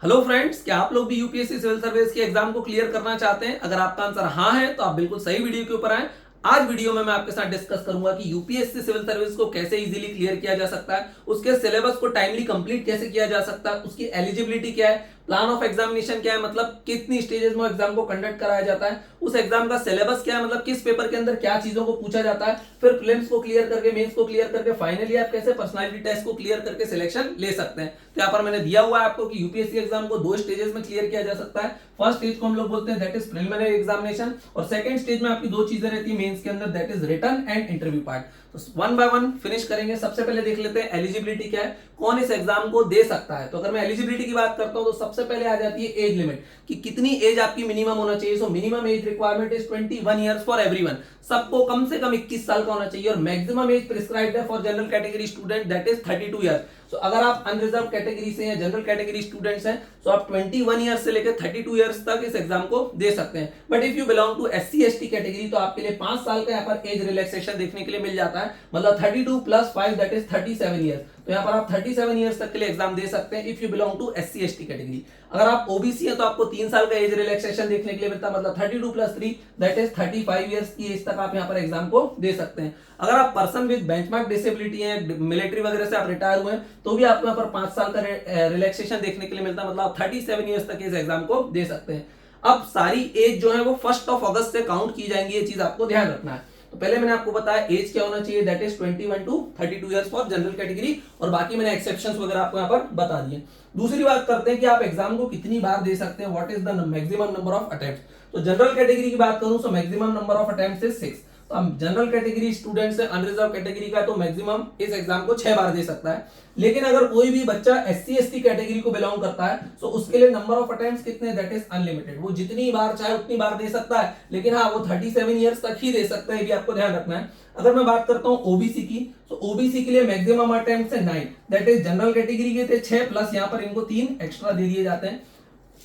Hello friends, क्या आप लोग भी यूपीएससी सिविल सर्विस के एग्जाम को क्लियर करना चाहते हैं? अगर आपका आंसर हाँ है तो आप बिल्कुल सही वीडियो के ऊपर आए। आज वीडियो में मैं आपके साथ डिस्कस करूंगा कि यूपीएससी सिविल सर्विस को कैसे इजीली क्लियर किया जा सकता है, उसके सिलेबस को टाइमली कंप्लीट कैसे किया जा सकता है, उसकी एलिजिबिलिटी क्या है, प्लान ऑफ एग्जामिनेशन क्या है, मतलब कितनी स्टेजेस में एग्जाम को कंडक्ट कराया जाता है, उस एग्जाम का सिलेबस क्या है, मतलब किस पेपर के अंदर क्या चीजों को पूछा जाता है, फिर प्रीलिम्स को क्लियर करके मेंस को क्लियर करके फाइनली आप कैसे पर्सनालिटी टेस्ट को क्लियर करके सिलेक्शन ले सकते हैं। तो यहाँ पर मैंने दिया हुआ है आपको कि यूपीएससी एग्जाम को दो स्टेजेस में क्लियर किया जा सकता है। फर्स्ट स्टेज को हम लोग बोलते हैं दैट इज प्रिलिमिनरी एग्जामिनेशन, और सेकंड स्टेज में आपकी दो चीजें रहती है मेंस के अंदर, that is written and interview part. तो वन बाय वन फिनिश करेंगे। सबसे पहले देख लेते हैं एलिजिबिलिटी क्या है, कौन इस एग्जाम को दे सकता है। तो अगर मैं एलिजिबिलिटी की बात करता हूं तो सबसे पहले आ जाती है एज लिमिट कि कितनी एज आपकी मिनिमम होना चाहिए। So minimum age requirement is 21 years for everyone, सबको कम से कम 21 साल का होना चाहिए। और मैक्सिमम एज प्रिस्क्राइब्ड है for general category student that is 32 years. सो अगर आप अनरिजर्व कैटेगरी से या जनरल कैटेगरी स्टूडेंट्स हैं तो आप 21 ईयर्स से लेकर 32 इयर्स तक इस एग्जाम को दे सकते हैं। But if you belong to SC ST category तो आपके लिए 5 साल का यहाँ पर एज रिलैक्सेशन देखने के लिए मिल जाता है, मतलब 32 प्लस 5 दैट इज 37 इयर्स। तो यहाँ पर आप 37 इयर्स तक के लिए एग्जाम दे सकते हैं if you belong to SC ST category. अगर आप ओबीसी है तो आपको 3 साल का एज रिलैक्सेशन देखने के लिए मिलता है, मतलब 32 प्लस 3 दैट इज 35 इयर्स की एज तक आप यहाँ पर एग्जाम को दे सकते हैं। अगर आप पर्सन विद बेंचमार्क डिसेबिलिटी है, मिलिट्री वगैरह से आप रिटायर हुए हैं तो भी आपको यहाँ पर 5 साल का रिलैक्सेशन देखने के लिए मिलता है, मतलब आप 37 इयर्स तक इस एग्जाम को दे सकते हैं। अब सारी एज जो है वो 1 अगस्त से काउंट की जाएंगी, ये चीज आपको ध्यान रखना है। तो पहले मैंने आपको बताया एज क्या होना चाहिए, that is 21 to 32 years for general category, और बाकी मैंने एक्सेप्शंस वगैरह आपको यहाँ पर बता दिए। दूसरी बात करते हैं कि आप एग्जाम को कितनी बार दे सकते हैं, what is the maximum number of attempts. तो जनरल कैटेगरी की बात करूं तो maximum number of attempts is 6। तो हम जनरल कैटेगरी स्टूडेंट से अनरिजर्व कैटेगरी का तो मैक्सिमम इस एग्जाम को 6 बार दे सकता है। लेकिन अगर कोई भी बच्चा एससी एसटी कैटेगरी को बिलोंग करता है तो उसके लिए नंबर ऑफ अटेम्प्ट्स कितने, दैट इज अनलिमिटेड, वो जितनी बार चाहे उतनी बार दे सकता है। लेकिन हाँ, वो 37 इयर्स तक ही दे सकता है, ये भी आपको ध्यान रखना है। अगर मैं बात करता हूं ओबीसी की, तो ओबीसी के लिए मैक्सिमम अटेम्प्ट्स है 9, दैट इज जनरल कैटेगरी के थे 6 प्लस यहाँ पर इनको 3 एक्स्ट्रा दे दिए जाते हैं।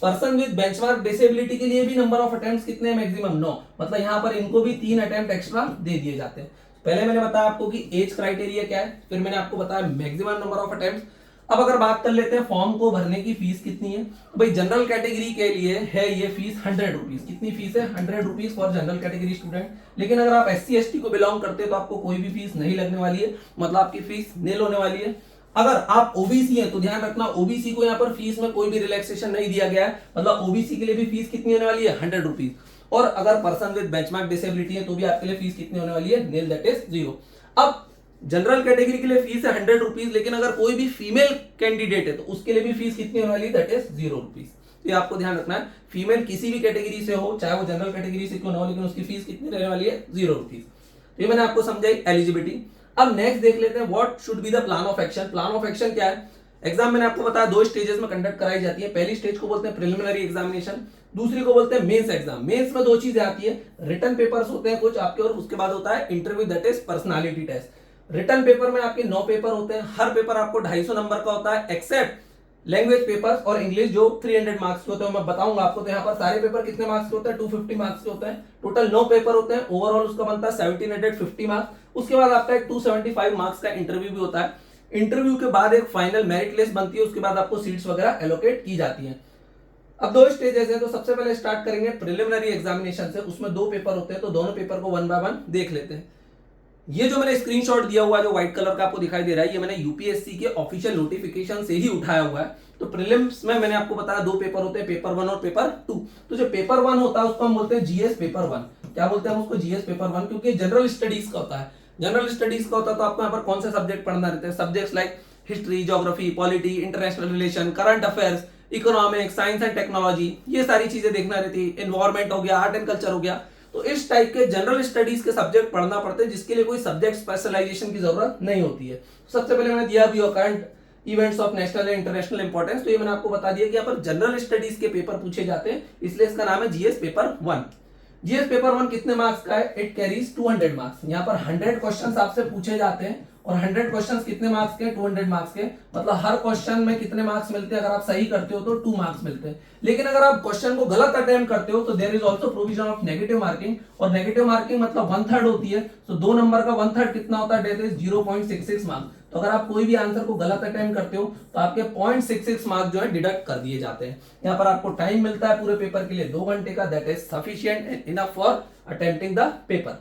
पर्सन विद बेंचमार्क डिसेबिलिटी के लिए भी नंबर ऑफ अटेम्प्ट्स कितने हैं, मैक्सिमम 9, मतलब यहाँ पर इनको भी 3 अटेम्प्ट एक्स्ट्रा दे दिए जाते हैं। पहले मैंने बताया आपको कि एज क्राइटेरिया क्या है, फिर मैंने आपको बताया मैक्सिमम नंबर ऑफ अटेम्प्ट्स। अब अगर बात कर लेते हैं फॉर्म को भरने की फीस कितनी है, तो भाई जनरल कैटेगरी के लिए है ये फीस 100 रुपीज। कितनी फीस है, 100 rupees for general category student. लेकिन अगर आप एससी एसटी को बिलोंग करते हैं तो आपको कोई भी फीस नहीं लगने वाली है, मतलब आपकी फीस नील होने वाली है। अगर आप ओबीसी हैं तो ध्यान रखना, ओबीसी को यहाँ पर फीस में कोई भी रिलैक्सेशन नहीं दिया गया है, मतलब ओबीसी के लिए भी फीस कितनी होने वाली है, 100 रुपीज। और अगर पर्सन विद बेंचमार्क डिसेबिलिटी है तो भी आपके लिए फीस कितनी होने वाली है, नील, दैट इज 0। अब जनरल कैटेगरी के लिए फीस है 100 रुपीज, लेकिन अगर कोई भी फीमेल कैंडिडेट है तो उसके लिए भी फीस कितनी होने वाली है, दैट इज 0 रुपीज। ये आपको ध्यान रखना है, फीमेल किसी भी कैटेगरी से हो, चाहे वो जनरल कैटेगरी से क्यों ना हो, लेकिन उसकी फीस कितनी रहने वाली है, 0 रुपीज। तो ये मैंने आपको समझाई एलिजिबिलिटी। अब नेक्स्ट देख लेते हैं what should be the plan of action. Plan of action क्या है, एग्जाम मैंने आपको बताया दो स्टेजेस में कंडक्ट कराई जाती है। पहली स्टेज को बोलते हैं प्रिलिमिनरी एग्जामिनेशन, दूसरी को बोलते हैं मेंस एग्जाम। मेंस में दो चीजें आती है, रिटन पेपर्स होते हैं कुछ आपके, और उसके बाद होता है interview, that is personality test. Written paper में आपके 9 पेपर होते हैं, हर पेपर आपको 250 नंबर का होता है, एक्सेप्ट लैंग्वेज पेपर्स और इंग्लिश जो 300 मार्क्स के होते हैं। मैं बताऊंगा आपको। तो यहाँ पर सारे पेपर कितने मार्क्स के होते हैं, 250 मार्क्स के होते हैं। टोटल 9 पेपर होते हैं, ओवरऑल उसका बनता है 1750 मार्क्स। उसके बाद आपका एक 275 मार्क्स का इंटरव्यू भी होता है। इंटरव्यू के बाद एक फाइनल मेरिट लिस्ट बनती है, उसके बाद आपको सीट्स वगैरह एलोकेट की जाती हैं। अब दो स्टेजेस है, तो सबसे पहले स्टार्ट करेंगे प्रिलिमिनरी एग्जामिनेशन से। उसमें 2 पेपर होते हैं, तो दोनों पेपर को वन बाय वन देख लेते हैं। ये जो मैंने स्क्रीनशॉट दिया हुआ है, जो व्हाइट कलर का आपको दिखाई दे रहा है, ये मैंने यूपीएससी के ऑफिशियल नोटिफिकेशन से ही उठाया हुआ है। तो प्रीलिम्स में मैंने आपको बताया 2 पेपर होते हैं, पेपर 1 और पेपर 2। तो जो पेपर 1 होता है उसको हम बोलते हैं जीएस पेपर 1। क्या बोलते हैं हम उसको, जीएस पेपर 1, क्योंकि जनरल स्टडीज का होता है। जनरल स्टडीज का होता है तो आपको यहाँ पर कौन से सब्जेक्ट पढ़ना रहते हैं, subjects like history, geography, polity, international relation, current affairs, economics, science and technology, ये सारी चीजें देखना रहती है। एनवायरमेंट हो गया, आर्ट एंड कल्चर हो गया। तो इस टाइप के जनरल स्टडीज के सब्जेक्ट पढ़ना पड़ते हैं, जिसके लिए कोई सब्जेक्ट स्पेशलाइजेशन की जरूरत नहीं होती है। सबसे पहले मैंने दिया भी current events of national and international importance. तो ये मैंने आपको बता दिया कि यहाँ पर जनरल स्टडीज के पेपर पूछे जाते हैं, इसलिए इसका नाम है जीएस पेपर 1। जीएस पेपर 1 कितने मार्क्स का है, इट कैरीज 200 मार्क्स। यहाँ पर 100 क्वेश्चंस आपसे पूछे जाते हैं, और 100 क्वेश्चंस कितने मार्क्स के, 200 मार्क्स के। मतलब हर क्वेश्चन में कितने मार्क्स मिलते हैं, अगर आप सही करते हो तो 2 मार्क्स मिलते हैं। लेकिन अगर आप क्वेश्चन को गलत अटेम्प्ट करते हो तो there is also provision of negative marking, और नेगेटिव मार्किंग मतलब 1/3 होती है। तो 2 नंबर का 1/3 कितना होता है, डेट इज 0.66 मार्क्स। तो अगर आप कोई भी आंसर को गलत अटेम्प्ट करते हो तो आपके 0.66 मार्क्स जो है डिडक्ट कर दिए जाते हैं। यहाँ पर आपको टाइम मिलता है पूरे पेपर के लिए 2 घंटे का, that is sufficient and enough for attempting the paper.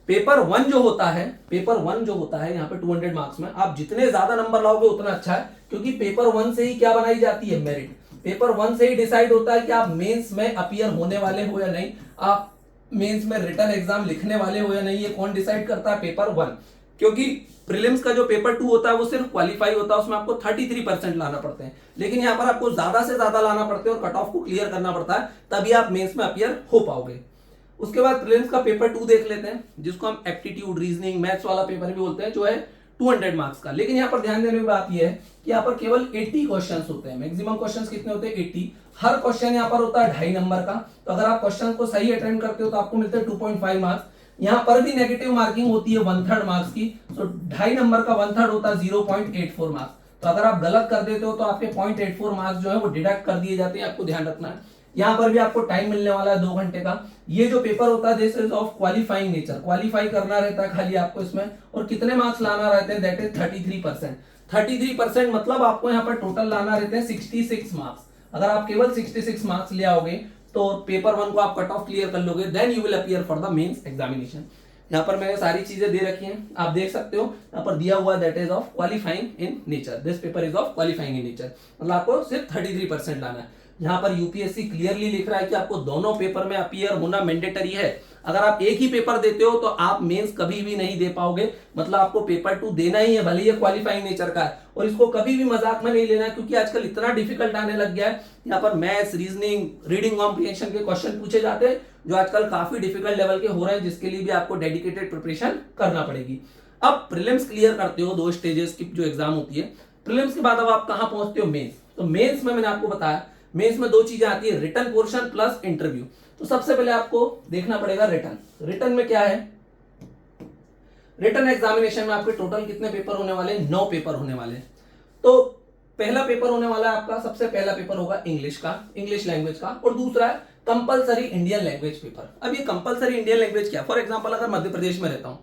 Paper one जो होता है यहाँ पे 200 मार्क्स में आप जितने ज्यादा नंबर लाओगे उतना अच्छा है, क्योंकि पेपर वन से ही क्या बनाई जाती है, मेरिट। पेपर वन से ही डिसाइड होता है कि आप मेंस में अपीयर होने वाले हो या नहीं, आप मेंस में रिटन एग्जाम लिखने वाले हो या नहीं, ये कौन डिसाइड करता है, पेपर वन। क्योंकि प्रीलिम्स का जो पेपर टू होता है वो सिर्फ क्वालिफाई होता है, उसमें आपको 33% लाना पड़ते हैं, लेकिन यहाँ पर आपको ज्यादा से ज्यादा लाना पड़ते हैं और कट ऑफ को क्लियर करना पड़ता है, तभी आप मेंस में अपीयर हो पाओगे। उसके बाद प्रीलिम्स का पेपर टू देख लेते हैं, जिसको हम एप्टीट्यूड, रीजनिंग, मैथ्स वाला पेपर भी बोलते हैं, जो है 200 मार्क्स का। लेकिन यहाँ पर ध्यान देने की बात यह है कि यहाँ पर केवल 80 क्वेश्चंस होते हैं। मैक्सिमम क्वेश्चंस कितने होते हैं, 80। हर क्वेश्चन यहाँ पर होता है 2.5 नंबर का, तो अगर आप क्वेश्चन को सही अटेम्प्ट करते हो तो आपको मिलते हैं 2.5 मार्क्स। यहाँ पर भी नेगेटिव मार्किंग होती है 1/3 मार्क्स की, तो 2.5 नंबर का 1/3 होता है 0.84 मार्क्स। तो अगर आप गलत कर देते हो तो आपके 0.84 मार्क्स जो है वो डिडक्ट कर दिए जाते हैं, आपको ध्यान रखना है। यहाँ पर भी आपको टाइम मिलने वाला है 2 घंटे का। ये जो पेपर होता है this is of qualifying nature, qualify करना रहता है खाली आपको इसमें, और कितने मार्क्स लाना रहते हैं, दैट इज 33%। 33% मतलब आपको यहाँ पर टोटल लाना रहते हैं 66 मार्क्स। अगर आप केवल 66 मार्क्स ले आओगे तो पेपर वन को आप कट ऑफ क्लियर कर लोगे, then you will appear for the mains examination. यहाँ पर मैंने सारी चीजें दे रखी हैं, आप देख सकते हो यहाँ पर दिया हुआ that is of qualifying in nature, this paper is of qualifying in nature, मतलब आपको सिर्फ 33% लाना है। यहाँ पर यूपीएससी क्लियरली लिख रहा है कि आपको दोनों पेपर में अपीयर होना मैंडेटरी है। अगर आप एक ही पेपर देते हो तो आप मेंस कभी भी नहीं दे पाओगे, मतलब आपको पेपर टू देना ही है, भले ये क्वालिफाइंग नेचर का है, और इसको कभी भी मजाक में नहीं लेना है, क्योंकि आजकल इतना डिफिकल्ट आने लग गया है। यहाँ पर मैथ्स, रीजनिंग, रीडिंग कॉम्प्रिहेंशन के क्वेश्चन पूछे जाते हैं जो आजकल काफी डिफिकल्ट लेवल के हो रहे हैं, जिसके लिए भी आपको डेडिकेटेड प्रिपरेशन करना पड़ेगी। अब प्रीलिम्स क्लियर करते हो, 2 स्टेजेस की जो एग्जाम होती है, प्रीलिम्स के बाद अब आप कहां पहुंचते हो, मेंस। तो मेंस में मैंने आपको बताया मेंस में 2 चीजें आती है, रिटन पोर्शन प्लस इंटरव्यू। तो सबसे पहले आपको देखना पड़ेगा रिटन। रिटन में क्या है, रिटन एग्जामिनेशन में आपके टोटल कितने पेपर होने वाले हैं, 9 पेपर होने वाले हैं। तो पहला पेपर होने वाला है आपका, सबसे पहला पेपर होगा इंग्लिश का, इंग्लिश लैंग्वेज का, और दूसरा है कंपलसरी इंडियन लैंग्वेज पेपर। अब ये कंपलसरी इंडियन लैंग्वेज क्या, फॉर एग्जांपल अगर मध्य प्रदेश में रहता हूं,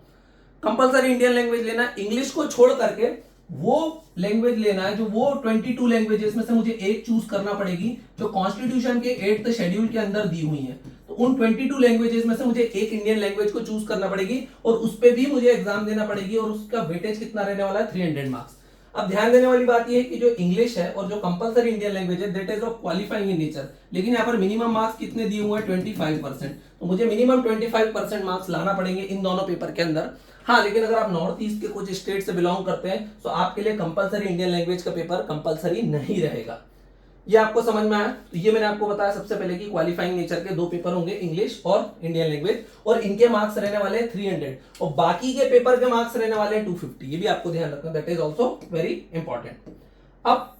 कंपलसरी इंडियन लैंग्वेज लेना है, इंग्लिश को छोड़ करके वो लैंग्वेज लेना है जो वो 22 लैंग्वेजेस में से मुझे एक चूज करना पड़ेगी जो कॉन्स्टिट्यूशन के 8th शेड्यूल के अंदर दी हुई है। तो उन 22 लैंग्वेजेस में से मुझे एक इंडियन लैंग्वेज को चूज करना पड़ेगी और उस पर भी मुझे एग्जाम देना पड़ेगी, और उसका वेटेज कितना रहने वाला है, 300 मार्क्स। अब ध्यान देने वाली बात यह है कि जो इंग्लिश है और जो कंपलसरी इंडियन लैंग्वेज है that is of qualifying in nature, लेकिन यहाँ पर मिनिमम मार्क्स कितने दिए हुए हैं, 25%। तो मुझे मिनिमम 25% मार्क्स लाना पड़ेंगे इन दोनों पेपर के अंदर। हाँ, लेकिन अगर आप नॉर्थ ईस्ट के कुछ स्टेट से बिलोंग करते हैं तो आपके लिए कंपलसरी इंडियन लैंग्वेज का पेपर कंपलसरी नहीं रहेगा। ये आपको समझ में आया। तो ये मैंने आपको बताया सबसे पहले कि क्वालिफाइंग नेचर के 2 पेपर होंगे, इंग्लिश और इंडियन लैंग्वेज, और इनके मार्क्स रहने वाले 300 और बाकी के पेपर के मार्क्स रहने वाले 250। ये भी आपको ध्यान रखना, that is also very important. अब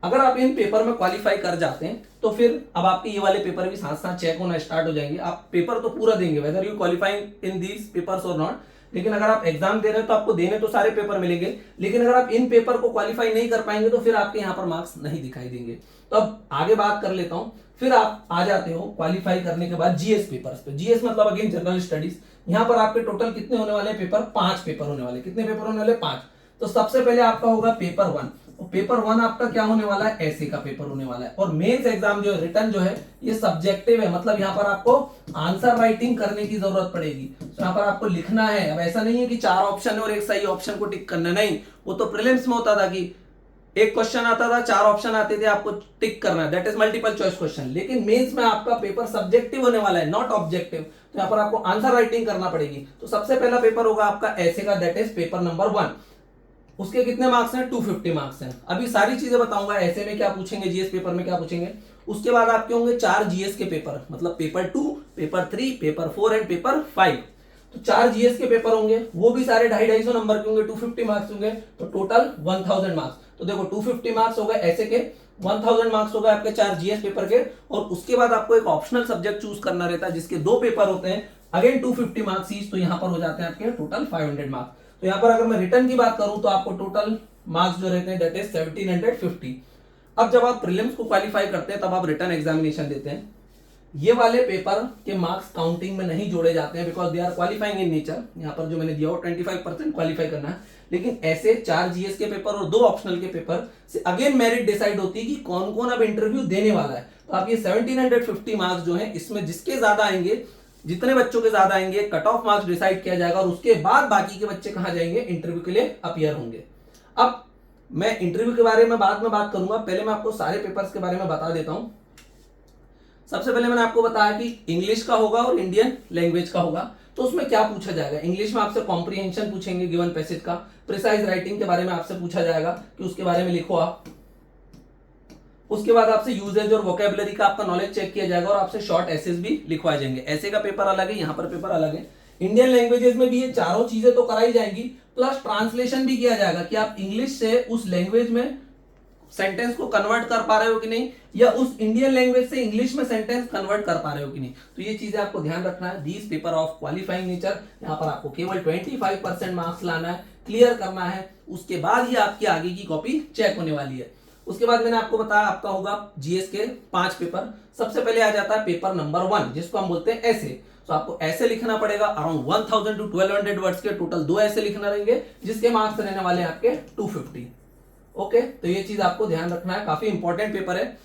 अगर आप इन पेपर में क्वालिफाई कर जाते हैं तो फिर अब आपके ये वाले पेपर भी साथ साथ चेक होना स्टार्ट हो जाएंगे। आप पेपर तो पूरा देंगे whether you qualifying in these papers और नॉट, लेकिन अगर आप एग्जाम दे रहे हो तो आपको देने तो सारे पेपर मिलेंगे, लेकिन अगर आप इन पेपर को क्वालिफाई नहीं कर पाएंगे तो फिर आपके यहाँ पर मार्क्स नहीं दिखाई देंगे। तो अब आगे बात कर लेता हूं। फिर आप आ जाते हो क्वालिफाई करने के बाद जीएस पेपर्स पे। जीएस मतलब अगेन जनरल स्टडीज। यहाँ पर आपके टोटल कितने होने वाले पेपर, 5 पेपर होने वाले। कितने पेपर होने वाले, 5। तो सबसे पहले आपका होगा पेपर 1। पेपर 1 आपका क्या होने वाला है, ऐसे का पेपर होने वाला है। और मेंस एग्जाम जो है, रिटन जो है, ये सब्जेक्टिव है, मतलब यहाँ पर आपको आंसर राइटिंग करने की जरूरत पड़ेगी। तो यहाँ पर आपको लिखना है। अब ऐसा नहीं है कि 4 ऑप्शन है और एक सही ऑप्शन को टिक करना, नहीं। वो तो प्रीलिम्स में होता था कि एक क्वेश्चन आता था, 4 ऑप्शन आते थे, आपको टिक करना है, that is multiple choice question. लेकिन मेंस में आपका पेपर सब्जेक्टिव होने वाला है, नॉट ऑब्जेक्टिव। तो यहाँ पर आपको आंसर राइटिंग करना पड़ेगी। तो सबसे पहला पेपर होगा आपका ऐसे का, दैट इज पेपर नंबर 1। उसके कितने मार्क्स हैं, 250 मार्क्स हैं। अभी सारी चीजें बताऊंगा, ऐसे में क्या पूछेंगे, जीएस पेपर में क्या पूछेंगे। उसके बाद आपके होंगे 4 जीएस के पेपर, मतलब paper 2, paper 3, paper 4 and paper 5। तो 4 जीएस के पेपर होंगे, वो भी सारे 250 नंबर के होंगे, 250 मार्क्स होंगे। तो टोटल 1000 मार्क्स। तो देखो 250 मार्क्स हो गए ऐसे के, 1000 मार्क्स हो गए आपके 4 जीएस पेपर के। और उसके बाद आपको एक ऑप्शनल सब्जेक्ट चूज करना रहता है जिसके 2 पेपर होते हैं, अगेन 250 मार्क्स ईच। तो यहाँ पर हो जाते हैं आपके टोटल 500 मार्क्स। तो यहाँ पर अगर मैं रिटर्न की बात करूं तो आपको टोटल मार्क्स जो रहते हैं दैट इज 1750। अब जब आप प्रीलिम्स को क्वालिफाई करते हैं तब आप रिटर्न एग्जामिनेशन देते हैं। ये वाले पेपर के मार्क्स काउंटिंग में नहीं जोड़े जाते हैं because they are qualifying in nature. यहाँ पर जो मैंने दिया हो 25% क्वालिफाई करना है, लेकिन ऐसे 4 जीएस के पेपर और 2 ऑप्शनल के पेपर से अगेन मेरिट डिसाइड होती है कि कौन कौन अब इंटरव्यू देने वाला है। तो आप ये 1750 मार्क्स जो है इसमें जिसके ज्यादा आएंगे, जितने बच्चों के ज्यादा आएंगे, कट ऑफ मार्क्स डिसाइड किया जाएगा और उसके बाद बाकी के बच्चे कहां जाएंगे, इंटरव्यू के लिए अपीयर होंगे। अब मैं इंटरव्यू के बारे में बाद में बात करूंगा, पहले मैं आपको सारे पेपर्स के बारे में बता देता हूं। सबसे पहले मैंने आपको बताया कि इंग्लिश का होगा और इंडियन लैंग्वेज का होगा। तो उसमें क्या पूछा जाएगा, इंग्लिश में आपसे कॉम्प्रिहेंशन पूछेंगे गिवन पैसेज का, प्रिसाइज राइटिंग के बारे में आपसे पूछा जाएगा कि उसके बारे में लिखो आप। उसके बाद आपसे यूजेज और वोकेबुलरी का आपका नॉलेज चेक किया जाएगा और आपसे शॉर्ट एसेज भी लिखवाए जाएंगे। ऐसे का पेपर अलग है, यहाँ पर पेपर अलग है। इंडियन लैंग्वेजेस में भी ये चारों चीजें तो कराई जाएंगी, प्लस ट्रांसलेशन भी किया जाएगा कि आप इंग्लिश से उस लैंग्वेज में सेंटेंस को कन्वर्ट कर पा रहे हो कि नहीं, या उस इंडियन लैंग्वेज से इंग्लिश में सेंटेंस कन्वर्ट कर पा रहे हो कि नहीं। तो ये चीजें आपको ध्यान रखना है। These paper of qualifying nature, यहाँ पर आपको केवल 25% मार्क्स लाना है, क्लियर करना है। उसके बाद ही आपकी आगे की कॉपी चेक होने वाली है। उसके बाद मैंने आपको बताया आपका होगा जीएस के 5 पेपर। सबसे पहले आ जाता है पेपर नंबर 1 जिसको हम बोलते हैं ऐसे। तो आपको ऐसे लिखना पड़ेगा, अराउंड 1000 to 1200 वर्ड्स के टोटल 2 ऐसे लिखना रहेंगे, जिसके मार्क्स रहने वाले हैं आपके 250। ओके, तो ये चीज आपको ध्यान रखना है, काफी इंपॉर्टेंट पेपर है।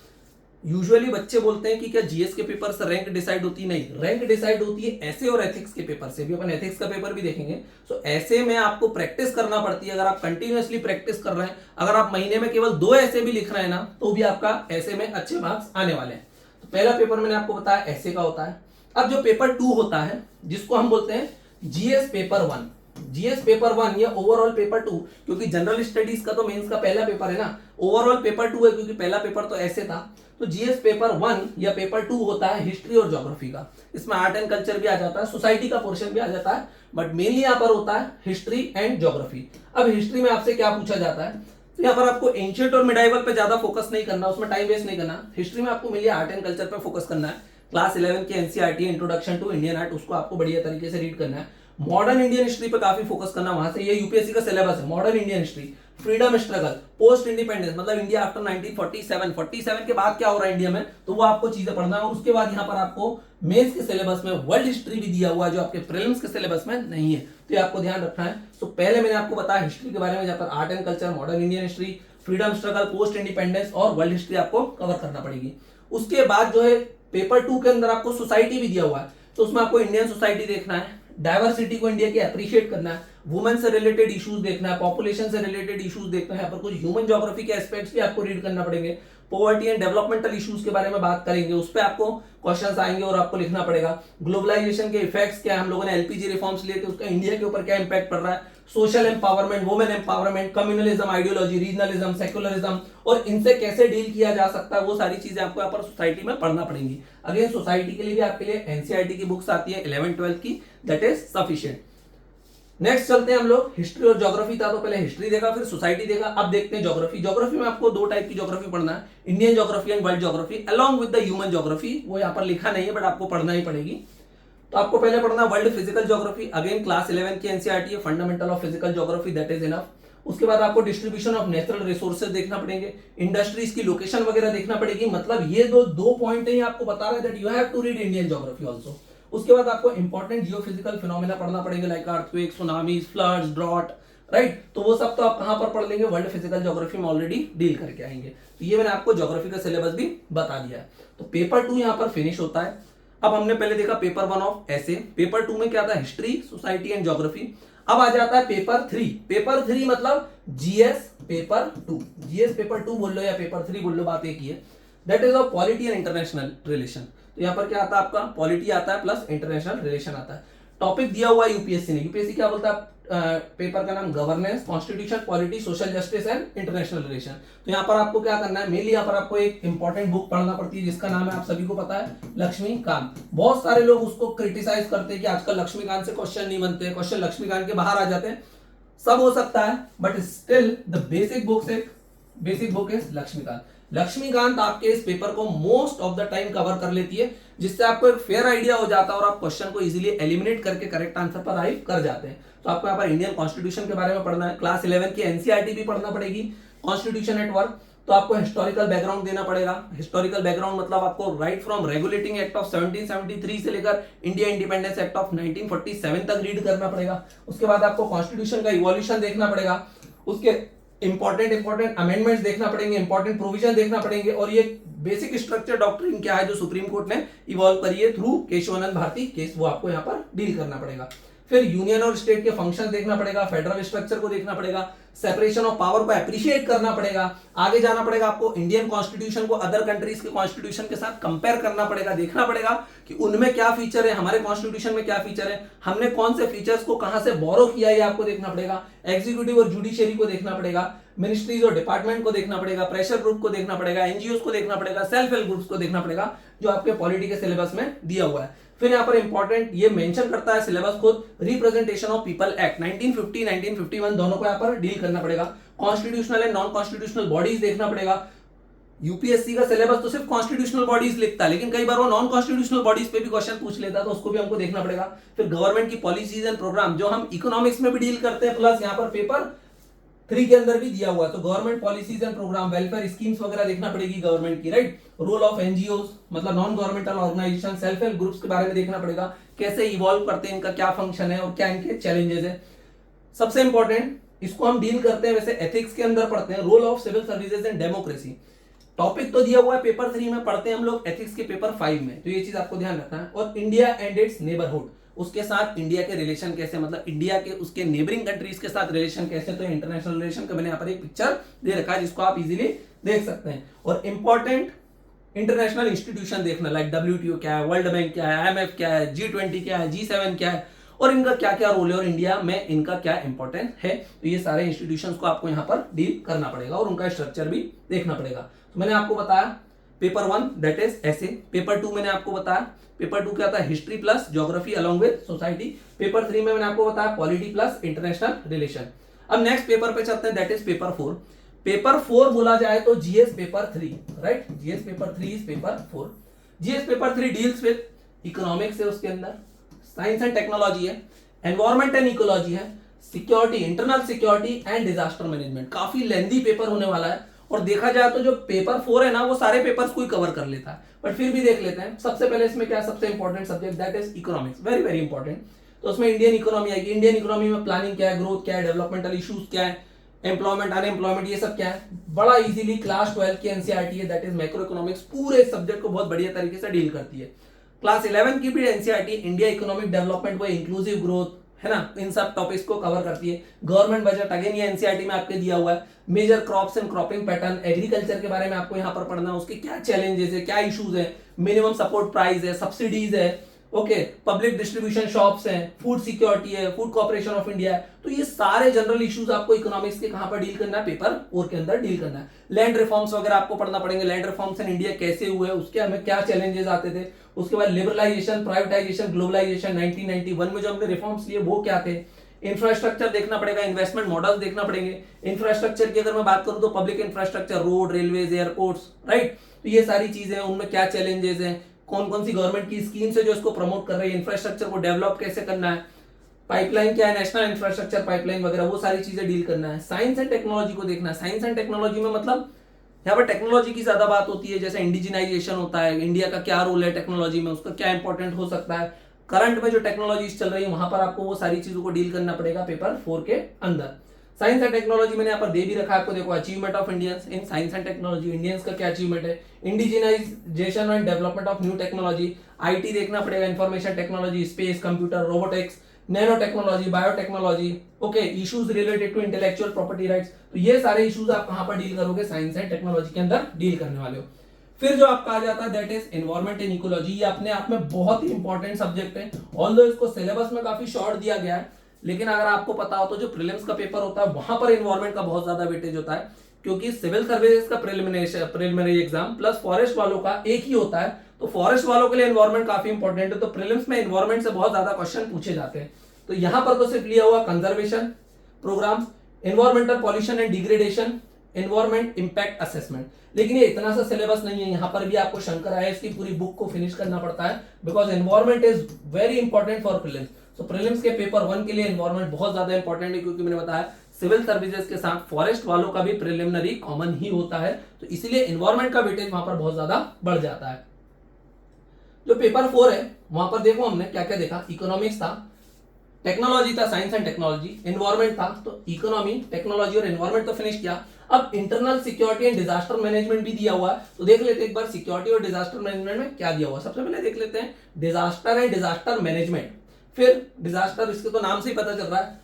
यूजुअली बच्चे बोलते हैं कि क्या जीएस के पेपर से रैंक डिसाइड होती, नहीं, रैंक डिसाइड होती है ऐसे और एथिक्स के पेपर से भी। अपन एथिक्स का पेपर भी देखेंगे। सो ऐसे में आपको प्रैक्टिस करना पड़ती है। अगर आप कंटिन्यूअसली प्रैक्टिस कर रहे हैं, अगर आप महीने में केवल 2 ऐसे भी लिख रहे हैं ना, तो भी आपका ऐसे में अच्छे मार्क्स आने वाले हैं। तो पहला पेपर मैंने आपको बताया ऐसे का होता है। अब जो पेपर 2 होता है जिसको हम बोलते हैं जीएस पेपर 1, जीएस पेपर 1 या ओवरऑल पेपर 2, क्योंकि जनरल स्टडीज का तो मेंस का पहला पेपर है ना, ओवरऑल पेपर 2 है क्योंकि पहला पेपर तो ऐसे था। तो जीएस पेपर 1 या पेपर 2 होता है हिस्ट्री और ज्योग्राफी का। इसमें आर्ट एंड कल्चर भी आ जाता है, सोसाइटी का पोर्शन भी आ जाता है, बट मेनली यहाँ पर होता है हिस्ट्री एंड ज्योग्राफी। अब हिस्ट्री में आपसे क्या पूछा जाता है, तो यहाँ पर आपको एंशिएंट और मिडाइवल पे ज्यादा फोकस नहीं करना, उसमें टाइम वेस्ट नहीं करना। हिस्ट्री में आपको मिलिए आर्ट एंड कल्चर पे फोकस करना है। क्लास 11 के NCERT introduction to Indian art, उसको आपको बढ़िया तरीके से रीड करना है। मॉडर्न इंडियन हिस्ट्री पे काफी फोकस करना, वहां से ये यूपीएससी का सिलेबस है। Modern Indian history, freedom struggle, post independence, मतलब इंडिया आफ्टर 1947 के बाद क्या हो रहा है इंडिया में, तो वो आपको चीजें पढ़ना है। और उसके बाद यहाँ पर आपको मेंस के सिलेबस में वर्ल्ड हिस्ट्री भी दिया हुआ है, जो आपके प्रीलिम्स के सिलेबस में नहीं है। तो ये आपको ध्यान रखना है। तो पहले मैंने आपको बताया हिस्ट्री के बारे में, जहां पर art and culture, modern Indian history, freedom struggle, post independence और वर्ल्ड हिस्ट्री आपको कवर करना पड़ेगी। उसके बाद जो है पेपर 2 के अंदर आपको सोसाइटी भी दिया हुआ है। तो उसमें आपको इंडियन सोसाइटी देखना है, डाइवर्सिटी को इंडिया की अप्रिशिएट करना है, वुमेन से रिलेटेड इश्यूज देखना है, पॉपुलेशन से रिलेटेड इश्यूज देखना है। यहाँ पर कुछ ह्यूमन ज्योग्राफी के एस्पेक्ट्स भी आपको रीड करना पड़ेंगे। पॉवर्टी एंड डेवलपमेंटल इश्यूज के बारे में बात करेंगे, उस पर आपको क्वेश्चंस आएंगे और आपको लिखना पड़ेगा। ग्लोबलाइजेशन के इफेक्ट्स क्या है, हम लोगों ने एलपीजी रिफॉर्म्स लिए थे, उसका इंडिया के ऊपर क्या इंपैक्ट पड़ रहा है। Social empowerment, women empowerment, communalism, ideology, regionalism, secularism, और इनसे कैसे डील किया जा सकता है, वो सारी चीजें आपको यहाँ पर सोसाइटी में पढ़ना पड़ेंगी। अगेन सोसाइटी के लिए भी आपके लिए एनसीईआरटी की बुक्स आती है 11-12 की, दैट इज सफिशिएंट। नेक्स्ट चलते हैं हम लोग, हिस्ट्री और ज्योग्राफी था, तो पहले हिस्ट्री देखा फिर सोसाइटी देखा। अब देखते हैं ज्योग्राफी। ज्योग्राफी में आपको 2 टाइप की ज्योग्राफी पढ़ना है, Indian geography and world geography, along with the human geography. वो यहाँ पर लिखा नहीं है बट आपको पढ़ना ही पड़ेगी। तो आपको पहले पढ़ना world physical geography, again class 11 की एनसीईआरटी है, fundamental of physical geography, that is enough. उसके बाद आपको डिस्ट्रीब्यूशन ऑफ नेचुरल रिसोर्सेज देखना पड़ेंगे, इंडस्ट्रीज की लोकेशन वगैरह देखना पड़ेगी। मतलब ये दो पॉइंट है, आपको बता रहा है that you have to read Indian geography also. उसके बाद आपको इंपॉर्टेंट जियोफिजिकल फिनोमेना पढ़ना पड़ेंगे, like earthquake, tsunamis, floods, drought, right. तो वो सब तो आप कहां पर पढ़ लेंगे, वर्ल्ड फिजिकल ज्योग्राफी में ऑलरेडी डील करके आएंगे। तो ये मैंने आपको ज्योग्राफी का सिलेबस भी बता दिया है। तो पेपर 2 यहाँ पर फिनिश होता है। अब हमने पहले देखा पेपर 1 ऑफ ऐसे, पेपर 2 में क्या था, हिस्ट्री, सोसाइटी एंड ज्योग्राफी। अब आ जाता है पेपर 3। पेपर 3 मतलब जीएस पेपर 2, जीएस पेपर 2 बोल लो या पेपर 3 बोल लो, बात एक ही है। That is of polity and international relation. तो यहाँ पर क्या आता है आपका, पॉलिटी आता है प्लस इंटरनेशनल रिलेशन आता है। टॉपिक दिया हुआ है यूपीएससी ने, यूपीएससी क्या बोलता है पेपर का नाम, governance, constitution, polity, social justice and international relation. तो यहाँ पर आपको क्या करना है, मेनली यहाँ पर आपको एक इंपॉर्टेंट बुक पढ़ना पड़ती है जिसका नाम है, आप सभी को पता है, लक्ष्मीकांत। बहुत सारे लोग उसको क्रिटिसाइज करते हैं कि आजकल लक्ष्मीकांत से क्वेश्चन नहीं बनते, क्वेश्चन लक्ष्मीकांत के बाहर आ जाते हैं। सब हो सकता है but still the basic book is Laxmikanth. Laxmikanth आपके इस पेपर को most of the time cover कर लेती है, जिससे आपको एक फेयर आइडिया हो जाता है और आप क्वेश्चन को इजीली एलिमिनेट करके करेक्ट आंसर पर अराइव कर जाते हैं। तो आपको यहाँ पर इंडियन कॉन्स्टिट्यूशन के बारे में पढ़ना है, क्लास 11 की एनसीईआरटी भी पढ़ना पड़ेगी, कॉन्स्टिट्यूशन एट वर्क। तो आपको हिस्टोरिकल बैकग्राउंड देना पड़ेगा। हिस्टोरिकल बैकग्राउंड मतलब आपको right from regulating act of 1773 से लेकर इंडिया इंडिपेंडेंस एक्ट ऑफ 1947 तक रीड करना पड़ेगा। उसके बाद आपको कॉन्स्टिट्यूशन का इवोल्यूशन देखना पड़ेगा, उसके इंपॉर्टेंट अमेंडमेंट्स देखना पड़ेंगे, इंपॉर्टेंट प्रोविजन देखना पड़ेंगे, और ये बेसिक स्ट्रक्चर डॉक्ट्रिन क्या है जो सुप्रीम कोर्ट ने इवॉल्व करी है थ्रू केशवानंद भारती केस, वो आपको यहाँ पर डील करना पड़ेगा। फिर यूनियन और स्टेट के फंक्शन देखना पड़ेगा, फेडरल स्ट्रक्चर को देखना पड़ेगा, सेपरेशन ऑफ पावर को अप्रिशिएट करना पड़ेगा, आगे जाना पड़ेगा आपको इंडियन कॉन्स्टिट्यूशन को अदर कंट्रीज के कॉन्स्टिट्यूशन के साथ कंपेयर करना पड़ेगा, देखना पड़ेगा कि उनमें क्या फीचर है, हमारे कॉन्स्टिट्यूशन में क्या फीचर है, हमने कौन से फीचर्स को कहां से बोरो किया है आपको देखना पड़ेगा, एग्जीक्यूटिव और जुडिशियरी को देखना पड़ेगा, मिनिस्ट्रीज और डिपार्टमेंट को देखना पड़ेगा, प्रेशर ग्रुप को देखना पड़ेगा, एनजीओ को देखना पड़ेगा, सेल्फ हेल्प ग्रुप्स को देखना पड़ेगा, जो आपके पॉलिटी के सिलेबस में दिया हुआ है। फिर यहाँ पर इंपॉर्टेंट ये मेंशन करता है सिलेबस खुद, रिप्रेजेंटेशन ऑफ पीपल एक्ट 1950 1951 दोनों को यहाँ पर डील करना पड़ेगा। Constitutional and non constitutional bodies देखना पड़ेगा। यूपीएससी का सिलेबस तो सिर्फ कॉन्स्टिट्यूशनल बॉडीज लिखता है, लेकिन कई बार वो नॉन कॉन्स्टिट्यूशनल बॉडीज पे भी क्वेश्चन पूछ लेता है, तो उसको भी हमको देखना पड़ेगा। फिर गवर्नमेंट की पॉलिसीज एंड प्रोग्राम जो हम इकोनॉमिक्स में भी डील करते हैं, प्लस यहाँ पर पेपर 3 के अंदर भी दिया हुआ है, तो government policies and programme, welfare schemes वगैरह देखना पड़ेगी गवर्नमेंट की, राइट। रोल ऑफ एनजीओ मतलब non governmental organisation, self help groups के बारे में देखना पड़ेगा, कैसे इवॉल्व करते हैं, इनका क्या फंक्शन है और क्या इनके चैलेंजेस है। सबसे इंपॉर्टेंट इसको हम डील करते हैं वैसे एथिक्स के अंदर पढ़ते हैं, role of civil services and democracy. Topic तो दिया हुआ है पेपर 3 में, पढ़ते हैं हम लोग एथिक्स के पेपर 5 में, तो ये चीज आपको ध्यान रखना है। और इंडिया एंड इट्स नेबरहुड, उसके साथ इंडिया के रिलेशन कैसे, मतलब इंडिया के उसके नेबरिंग कंट्रीज के साथ रिलेशन कैसे, तो इंटरनेशनल रिलेशन का मैंने यहाँ पर एक पिक्चर दे रखा है जिसको आप इजीली देख सकते हैं। और इंपॉर्टेंट इंटरनेशनल इंस्टीट्यूशन देखना, लाइक WTO क्या है, वर्ल्ड बैंक क्या है, IMF क्या है, G20 क्या है, G7 क्या है, और इनका क्या क्या रोल है और इंडिया में इनका क्या इंपॉर्टेंट है। तो ये सारे इंस्टीट्यूशंस को आपको यहाँ पर डील करना पड़ेगा और उनका स्ट्रक्चर भी देखना पड़ेगा। तो मैंने आपको बताया पेपर 1 दैट इज ऐसे, पेपर 2 मैंने आपको बताया, पेपर 2 क्या था, history plus geography along with society, paper 3 में मैंने आपको बताया पॉलिटी प्लस इंटरनेशनल रिलेशन। अब नेक्स्ट पेपर पे चलते हैं, दैट इज पेपर 4। पेपर 4 बोला जाए तो GS paper 3, right, GS paper 3 is paper 4। GS paper 3 deals with economics है, उसके अंदर साइंस एंड टेक्नोलॉजी है, एनवायरमेंट एंड इकोलॉजी है, security, internal security and disaster management. काफी लेंथी पेपर होने वाला है, और देखा जाए तो जो पेपर 4 है ना वो सारे पेपर्स को ही कवर कर लेता है, बट फिर भी देख लेते हैं। सबसे पहले इसमें क्या सबसे important subject, that is economics, very very important. तो उसमें इंडियन इकोनॉमी आएगी, इंडियन इकोनॉमी में प्लानिंग क्या है, ग्रोथ क्या है, डेवलपमेंटल इश्यूज क्या है, एम्प्लॉयमेंट अनएम्प्लॉयमेंट, ये सब क्या है, बड़ा इजीली क्लास 12 की एनसीईआरटी है, दैट इज मैक्रो इकोनॉमिक्स, पूरे सब्जेक्ट को बहुत बढ़िया तरीके से डील करती है। क्लास 11 की भी एनसीईआरटी इंडिया इकोनॉमिक डेवलपमेंट व इंक्लूसिव ग्रोथ है ना, इन सब टॉपिक्स को कवर करती है। गवर्नमेंट बजट अगेन ये एनसीईआरटी में आपके दिया हुआ है, major crops and cropping pattern, agriculture के बारे में आपको यहाँ पर पढ़ना है, उसके क्या चैलेंजेस है, क्या इश्यूज है, मिनिमम सपोर्ट प्राइस है, सब्सिडीज है, ओके, पब्लिक डिस्ट्रीब्यूशन शॉप्स हैं, फूड सिक्योरिटी है, फूड कॉर्पोरेशन ऑफ इंडिया है। तो ये सारे जनरल इश्यूज आपको इकोनॉमिक्स के कहां पर डील करना है, पेपर 4 के अंदर डील करना है। लैंड रिफॉर्म्स वगैरह आपको पढ़ना पड़ेंगे, लैंड रिफॉर्म्स इन इंडिया कैसे हुए, उसके हमें क्या चैलेंजेस आते थे, उसके बाद लिबरलाइजेशन, प्राइवेटाइजेशन, ग्लोबलाइजेशन 1991 में जो हमने रिफॉर्म्स लिए वो क्या थे, इंफ्रास्ट्रक्चर देखना पड़ेगा, इन्वेस्टमेंट मॉडल्स देखना पड़ेंगे। इंफ्रास्ट्रक्चर की अगर मैं बात करूं तो public infrastructure, road, railways, airports, right, तो ये सारी चीजें हैं, उनमें क्या चैलेंजेस हैं, कौन कौन सी गवर्नमेंट की स्कीम्स है जो इसको प्रमोट कर रही है, इंफ्रास्ट्रक्चर को डेवलप कैसे करना है, पाइपलाइन क्या है, नेशनल इंफ्रास्ट्रक्चर पाइपलाइन वगैरह, वो सारी चीजें डील करना है। साइंस एंड टेक्नोलॉजी को देखना है, साइंस एंड टेक्नोलॉजी में मतलब यहाँ पर टेक्नोलॉजी की ज्यादा बात होती है, जैसे इंडिजिनाइजेशन होता है, इंडिया का क्या रोल है टेक्नोलॉजी में, उसका क्या इंपॉर्टेंट हो सकता है, करंट में जो टेक्नोलॉजीज चल रही है वहां पर आपको वो सारी चीजों को डील करना पड़ेगा पेपर 4 के अंदर। साइंस एंड टेक्नोलॉजी मैंने यहाँ पर दे भी रखा है आपको, देखो achievement of Indians in science and technology, Indians का क्या अचीवमेंट है, indigenisation and development of new technology, IT देखना पड़ेगा, information technology, space, computer, robotics, nano technology, biotechnology, okay, issues related to intellectual property rights. तो ये सारे issues आप कहां पर डील करोगे, साइंस एंड टेक्नोलॉजी के अंदर डील करने वाले हो। फिर जो आपका आ जाता है that is environment and ecology, ये अपने आप में बहुत ही इंपॉर्टेंट सब्जेक्ट है, ऑल्दो इसको सिलेबस में काफी शॉर्ट दिया गया है, लेकिन अगर आपको पता हो तो जो प्रीलिम्स का पेपर होता है वहां पर एनवायरमेंट का बहुत ज्यादा वेटेज होता है, क्योंकि सिविल सर्विसेज का प्रिलिमिनरी एग्जाम प्लस फॉरेस्ट वालों का एक ही होता है, तो फॉरेस्ट वालों के लिए एनवायरमेंट काफी इंपॉर्टेंट है, तो प्रीलिम्स में एनवायरमेंट से बहुत ज्यादा क्वेश्चन पूछे जाते हैं। तो यहां पर तो सिर्फ लिया हुआ conservation programmes, environmental pollution and degradation, environment impact assessment, लेकिन ये इतना सा सिलेबस नहीं है, यहाँ पर भी आपको शंकर आईएएस की पूरी बुक को फिनिश करना पड़ता है, because environment is very important for prelims. So prelims के पेपर 1 के लिए एनवायरमेंट बहुत ज्यादा इंपॉर्टेंट है, क्योंकि मैंने बताया सिविल सर्विसेज के साथ फॉरेस्ट वालों का भी प्रिलिमिनरी कॉमन ही होता है, तो इसीलिए एनवायरमेंट का वेटेज वहां पर बहुत ज्यादा बढ़ जाता है। जो पेपर 4 है वहां पर देखो हमने क्या क्या देखा, इकोनॉमिक्स था, टेक्नोलॉजी था, साइंस एंड टेक्नोलॉजी, एनवायरमेंट था, तो इकोनॉमी, टेक्नोलॉजी और एनवायरमेंट तो फिनिश किया। अब internal security and disaster management भी दिया हुआ है, तो देख लेते हैं एक बार सिक्योरिटी और डिजास्टर मैनेजमेंट में क्या दिया हुआ है। सबसे पहले देख लेते हैं डिजास्टर एंड डिजास्टर मैनेजमेंट। फिर डिजास्टर, इसके तो नाम से ही पता चल रहा है,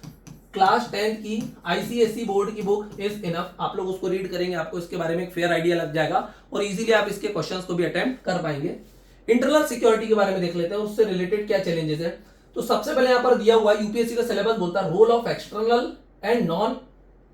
क्लास 10 की आईसीएसई बोर्ड की बुक इज इनफ, आप लोग उसको रीड करेंगे, आपको इसके बारे में एक फेयर आइडिया लग जाएगा और इजीली आप इसके क्वेश्चंस को भी अटेम्प्ट कर पाएंगे। इंटरनल सिक्योरिटी के बारे में देख लेते हैं, उससे रिलेटेड क्या चैलेंजेस है। तो सबसे पहले यहां पर दिया हुआ यूपीएससी का सिलेबस बोलता है role of external and non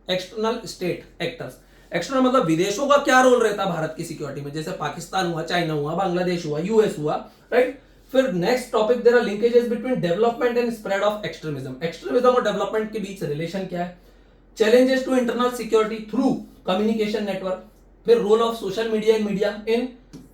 external state actors. External मतलब विदेशों का क्या रोल रहता है भारत की सिक्योरिटी में, जैसे पाकिस्तान हुआ, चाइना हुआ, बांग्लादेश हुआ, यूएस हुआ, राइट। फिर next topic, there are linkages between development and spread of extremism. Extremism और डेवलपमेंट के बीच रिलेशन क्या है, challenges to internal security through communication network, फिर role of social media and media in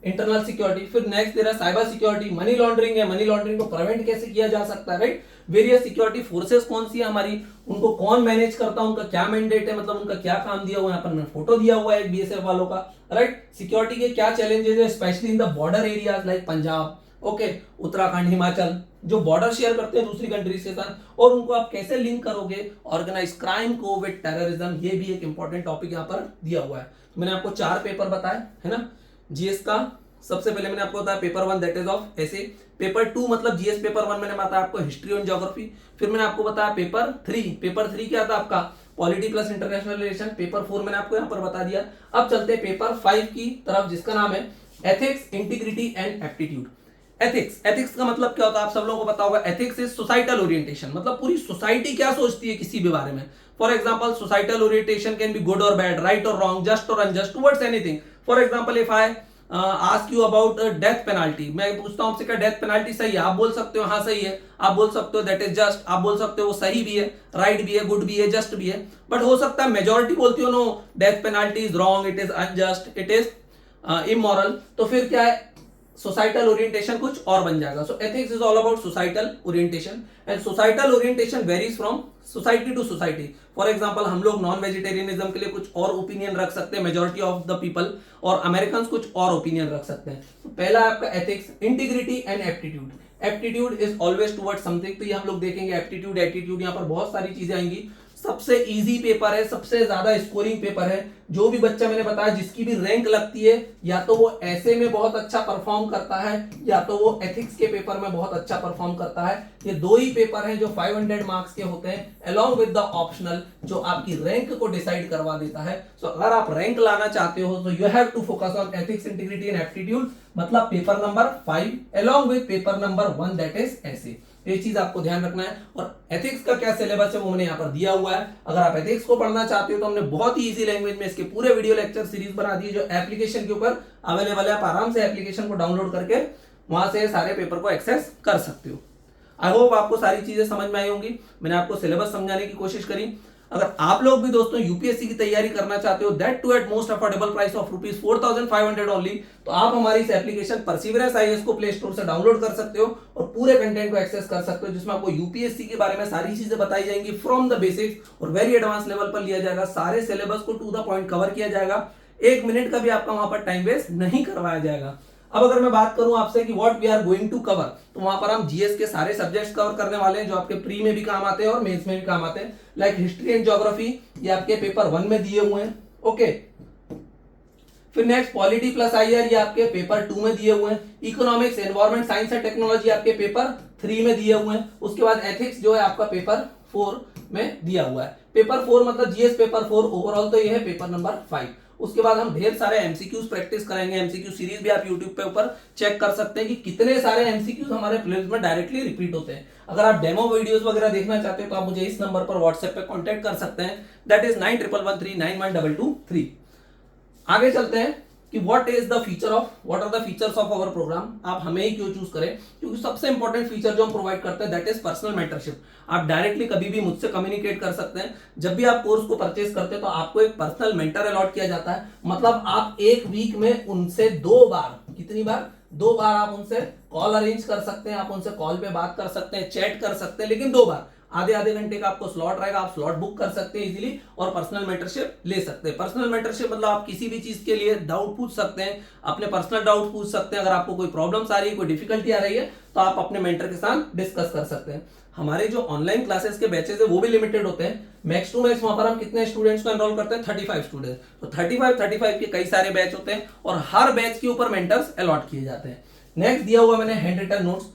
internal security, फिर next there are cyber security, money laundering है, money laundering को prevent कैसे किया जा सकता है, राइट। वेरियस सिक्योरिटी फोर्सेस कौन सी है हमारी, उनको कौन मैनेज करता है, उनका क्या मैंडेट है, मतलब उनका क्या काम दिया हुआ है, यहाँ पर मैं फोटो दिया हुआ है बीएसएफ वालों का, राइट। सिक्योरिटी के क्या चैलेंजेस है specially in the border areas like Punjab, okay, Uttarakhand, Himachal, जो बॉर्डर शेयर करते हैं दूसरी कंट्रीज के साथ, और उनको आप कैसे लिंक करोगे ऑर्गेनाइज क्राइम को विद टेररिज्म, ये भी एक इंपॉर्टेंट टॉपिक यहाँ पर दिया हुआ है। तो मैंने आपको 4 पेपर बताए है ना जीएस का। सबसे पहले मैंने आपको बताया पेपर 1 दैट इज ऑफ ऐसे, पेपर 2 मतलब जीएस पेपर 1 मैंने बताया आपको हिस्ट्री और ज्योग्राफी, फिर मैंने आपको बताया पेपर 3 क्या था आपका polity plus international relation, paper 4 मैंने आपको यहाँ पर बता दिया। अब चलते हैं पेपर 5 की तरफ जिसका नाम है ethics, integrity and aptitude. Ethics का मतलब क्या होता है आप सब लोगों को पता होगा, एथिक्स इज सोसाइटल ओरिएंटेशन, मतलब पूरी सोसाइटी क्या सोचती है किसी भी बारे में। For example societal orientation can be good और बैड, राइट और रॉन्ग, जस्ट और unjust towards anything. For example if I ask you about death penalty, मैं पूछता हूं आपसे क्या डेथ पेनाल्टी सही है, आप बोल सकते हो हाँ सही है, आप बोल सकते हो दैट इज जस्ट, आप बोल सकते हो वो सही भी है, राइट भी है, गुड भी है, जस्ट भी है, बट हो सकता है मेजॉरिटी बोलती हो no death penalty is wrong, it is unjust, it is immoral, तो फिर क्या है सोसाइटल ओरिएंटेशन कुछ और बन जाएगा। So ethics is all about societal orientation and societal orientation varies from society to society. For example हम लोग नॉन वेजिटेरियनिज्म के लिए कुछ और ओपिनियन रख सकते हैं, मेजॉरिटी ऑफ द पीपल, और अमेरिकन कुछ और ओपिनियन रख सकते हैं। तो पहला आपका ethics, integrity and aptitude. Aptitude is always towards something, तो ये हम लोग देखेंगे एप्टीट्यूड एटीट्यूड, यहाँ पर बहुत सारी चीजें आएंगी। सबसे इजी पेपर है, सबसे ज्यादा स्कोरिंग पेपर है, जो भी बच्चा मैंने बताया जिसकी भी रैंक लगती है या तो वो ऐसे में बहुत अच्छा परफॉर्म करता है या तो वो एथिक्स के पेपर में बहुत अच्छा परफॉर्म करता है। ये 2 ही पेपर हैं जो 500 मार्क्स के होते हैं अलोंग विद द ऑप्शनल, जो आपकी रैंक को डिसाइड करवा देता है। सो अगर आप रैंक लाना चाहते हो तो you have to focus on ethics, integrity and aptitude, मतलब paper number 5 along with paper number 1 that is ऐसे। ये चीज आपको ध्यान रखना है। और एथिक्स का क्या सिलेबस है वो मैंने यहाँ पर दिया हुआ है, अगर आप एथिक्स को पढ़ना चाहते हो तो हमने बहुत ही इजी लैंग्वेज में इसके पूरे वीडियो लेक्चर सीरीज बना दी है जो एप्लीकेशन के ऊपर अवेलेबल है। आप आराम से एप्लीकेशन को डाउनलोड करके वहां से सारे पेपर को एक्सेस कर सकते हो। आई होप आपको सारी चीजें समझ में आई होंगी, मैंने आपको सिलेबस समझाने की कोशिश करी। अगर आप लोग भी दोस्तों यूपीएससी की तैयारी करना चाहते हो that to at most affordable price of ₹4500 only, तो आप हमारी इस एप्लीकेशन परसिवरेंस आईएएस को प्ले स्टोर से डाउनलोड कर सकते हो और पूरे कंटेंट को एक्सेस कर सकते हो, जिसमें आपको यूपीएससी के बारे में सारी चीजें बताई जाएंगी फ्रॉम द बेसिक्स और वेरी एडवांस लेवल पर लिया जाएगा। सारे सिलेबस को टू द पॉइंट कवर किया जाएगा, 1 मिनट का भी आपका वहां पर टाइम वेस्ट नहीं करवाया जाएगा। अब अगर मैं बात करूं आपसे कि what we are going to cover, तो वहां पर हम जीएस के सारे सब्जेक्ट्स कवर करने वाले हैं जो आपके प्री में भी काम आते हैं और मेंस में भी काम आते हैं, लाइक हिस्ट्री एंड ज्योग्राफी, ये आपके पेपर 1 में दिए हुए हैं, ओके। फिर नेक्स्ट पॉलिटी प्लस आईआर, ये आपके पेपर 2 में दिए हुए हैं। Economics, environment, science and technology आपके पेपर 3 में दिए हुए हैं। उसके बाद एथिक्स जो है आपका पेपर 4 में दिया हुआ है। पेपर 4 मतलब जीएस पेपर 4, ओवरऑल तो ये है पेपर नंबर 5। उसके बाद हम ढेर सारे एमसीक्यूज प्रैक्टिस करेंगे, एमसीक्यू सीरीज भी आप यूट्यूब पे ऊपर चेक कर सकते हैं कि कितने सारे एमसीक्यूज हमारे प्लेलिस्ट में डायरेक्टली रिपीट होते हैं। अगर आप डेमो वीडियोस वगैरह देखना चाहते हो तो आप मुझे इस नंबर पर व्हाट्सएप पे कांटेक्ट कर सकते हैं, दैट इज 9113911223। आगे चलते हैं कि what are the features of our programme. आप हमें ही क्यों चूज करें, क्योंकि सबसे इंपॉर्टेंट फीचर जो हम प्रोवाइड करते हैं दैट इज पर्सनल मेंटरशिप। आप डायरेक्टली कभी भी मुझसे कम्युनिकेट कर सकते हैं। जब भी आप कोर्स को परचेस करते हैं तो आपको एक पर्सनल मेंटर अलॉट किया जाता है, मतलब आप 1 वीक में उनसे 2 बार, कितनी बार, 2 बार आप उनसे कॉल अरेंज कर सकते हैं, आप उनसे कॉल पे बात कर सकते हैं, चैट कर सकते हैं, लेकिन 2 बार आधे आधे घंटे का आपको स्लॉट रहेगा, आप स्लॉट बुक कर सकते हैं इजीली और पर्सनल मेंटरशिप ले सकते हैं। पर्सनल मेंटरशिप मतलब आप किसी भी चीज के लिए डाउट पूछ सकते हैं, अपने पर्सनल डाउट पूछ सकते हैं। अगर आपको कोई प्रॉब्लम्स आ रही है, कोई डिफिकल्टी आ रही है, तो आप अपने मेंटर के साथ डिस्कस कर सकते हैं। हमारे जो ऑनलाइन क्लासेस के बैचेस है वो भी लिमिटेड होते हैं। मैक्स टू मैक्स वहां पर हम कितने स्टूडेंट्स को एनरोल करते हैं? 35 स्टूडेंट्स। तो 35 के कई सारे बैच होते हैं और हर बैच के ऊपर मेंटर्स अलॉट किए जाते हैं। नेक्स्ट दिया हुआ मैंने हैंड रिटन नोट्स।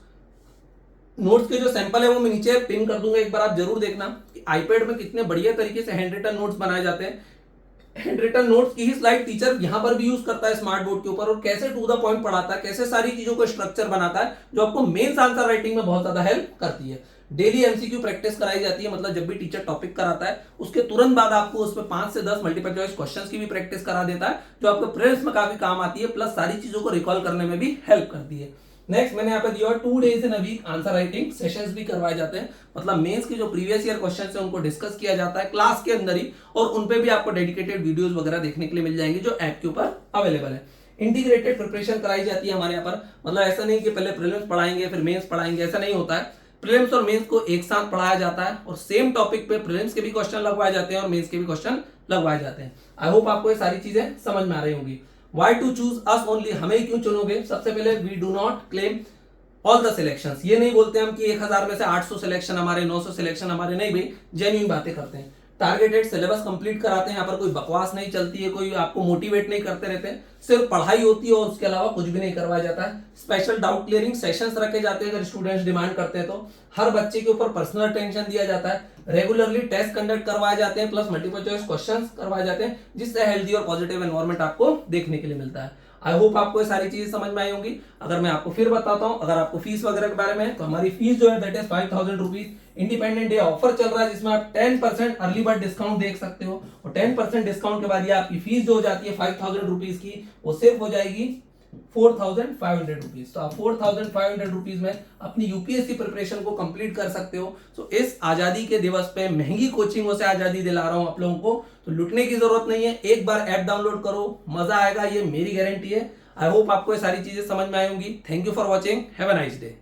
नोट्स के जो सैंपल है वो मैं नीचे पिन कर दूंगा, एक बार आप जरूर देखना कि आईपैड में कितने बढ़िया तरीके से हैंड रिटन नोट्स बनाए जाते हैं। हैंड रिटन नोट्स की ही स्लाइड टीचर यहां पर भी यूज करता है स्मार्ट बोर्ड के ऊपर, और कैसे टू द पॉइंट पढ़ाता है, कैसे सारी चीजों को स्ट्रक्चर बनाता है, जो आपको मेंस आंसर राइटिंग में बहुत ज्यादा हेल्प करती है। डेली एमसीक्यू प्रैक्टिस कराई जाती है, मतलब जब भी टीचर टॉपिक कराता है उसके तुरंत बाद आपको उसमें 5 से 10 मल्टीपल चॉइस क्वेश्चंस की भी प्रैक्टिस करा देता है, जो आपको प्रीलिम्स में काफी काम आती है, प्लस सारी चीजों को रिकॉल करने में भी हेल्प करती है। नेक्स्ट मैंने यहाँ पे दिया 2 days in a week answer writing sessions भी करवाए जाते हैं, मतलब मेंस के जो प्रीवियस ईयर क्वेश्चंस हैं उनको डिस्कस किया जाता है क्लास के अंदर ही, और उन पे भी आपको डेडिकेटेड वीडियोस वगैरह देखने के लिए मिल जाएंगे जो ऐप के ऊपर अवेलेबल है। इंटीग्रेटेड प्रिपरेशन कराई जाती है हमारे यहाँ पर, मतलब ऐसा नहीं कि पहले प्रीलिम्स पढ़ाएंगे फिर मेंस पढ़ाएंगे, ऐसा नहीं होता है। प्रीलिम्स और मेंस को एक साथ पढ़ाया जाता है और सेम टॉपिक पे प्रीलिम्स के भी क्वेश्चन लगवाए जाते हैं और मेंस के भी क्वेश्चन लगवाए जाते हैं। आई होप आपको ये सारी चीजें समझ में आ रही होंगी। Why to choose us only, हमें क्यों चुनोगे? सबसे पहले we do not claim all the selections, ये नहीं बोलते हम कि 1000 में से 800 सिलेक्शन हमारे, 900 सिलेक्शन हमारे, नहीं भाई, जेन्युइन बातें करते हैं। टारगेटेड सिलेबस कंप्लीट कराते हैं, यहाँ पर कोई बकवास नहीं चलती है, कोई आपको मोटिवेट नहीं करते रहते हैं, सिर्फ पढ़ाई होती है और उसके अलावा कुछ भी नहीं करवाया जाता है। स्पेशल डाउट क्लियरिंग सेशंस रखे जाते हैं अगर स्टूडेंट्स डिमांड करते हैं तो। हर बच्चे के ऊपर पर्सनल अटेंशन दिया जाता है, रेगुलरली टेस्ट कंडक्ट करवाए जाते हैं, प्लस मल्टीपल चॉइस क्वेश्चंस करवाए जाते हैं, जिससे हेल्दी और पॉजिटिव एनवायरनमेंट आपको देखने के लिए मिलता है। आई होप आपको ये सारी चीजें समझ में आई होंगी। अगर मैं आपको फिर बताता हूं, अगर आपको फीस वगैरह के बारे में, तो हमारी फीस जो है that is 5000 rupees. Independent day offer चल रहा है जिसमें आप 10% अर्ली बर्ड डिस्काउंट देख सकते हो, और 10% डिस्काउंट के बाद ये आपकी फीस जो हो जाती है 5000 रुपीज की, वो सिर्फ हो जाएगी 4500 रुपीज। तो आप 4500 रुपीज में अपनी यूपीएससी प्रिपरेशन को कंप्लीट कर सकते हो। तो इस आजादी के दिवस पे महंगी कोचिंगों से आजादी दिला रहा हूं आप लोगों को, तो लुटने की जरूरत नहीं है। एक बार ऐप डाउनलोड करो, मजा आएगा, ये मेरी गारंटी है। आई होप आपको ये सारी चीजें समझ में आई होंगी। Thank you for watching, have a nice day.